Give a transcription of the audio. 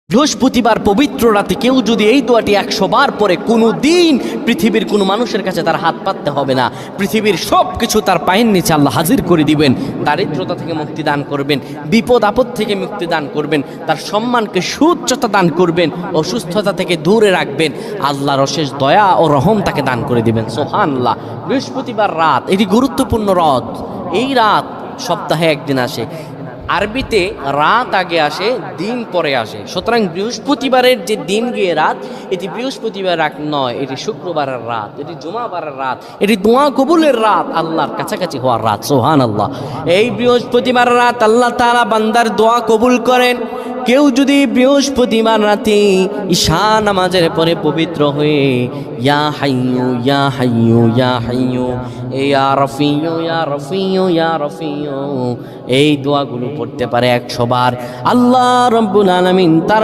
বৃহস্পতিবার পবিত্র রাতে কেউ যদি এই দোয়াটি 100 বার পরে কোনো দিন পৃথিবীর কোনো মানুষের কাছে তার হাত পাততে হবে না, পৃথিবীর সব কিছু তার পায়ের নিচে আল্লাহ হাজির করে দিবেন। দারিদ্রতা থেকে মুক্তি দান করবেন, বিপদ আপদ থেকে মুক্তি দান করবেন, তার সম্মানকে সুউচ্চতা দান করবেন, অসুস্থতা থেকে দূরে রাখবেন, আল্লাহর অশেষ দয়া ও রহম তাকে দান করে দিবেন। সুবহানাল্লাহ। বৃহস্পতিবার রাত এটি গুরুত্বপূর্ণ রাত। এই রাত সপ্তাহে একদিন আসে। আরবিতে রাত আগে আসে, দিন পরে আসে। সুতরাং বৃহস্পতিবারের যে দিন গিয়ে রাত, এটি বৃহস্পতিবার রাত নয়, এটি শুক্রবারের রাত, এটি জুমাবারের রাত, এটি দোয়া কবুলের রাত, আল্লাহর কাছাকাছি হওয়ার রাত। সুবহানাল্লাহ। এই বৃহস্পতিবার রাত আল্লাহ তাআলা বান্দার দোয়া কবুল করেন। কেউ যদি বৃহস্পতিবার রাতে ঈশা নামাজের পরে পবিত্র হয়ে ইয়া হাইয়ু ইয়া হাইয়ু ইয়া হাইয়ু ইয়া রফিয়ু ইয়া রফিয়ু ইয়া রফিয়ু এই দোয়াগুলো পড়তে পারে 100 বার, আল্লাহ রাব্বুল আলামিন তার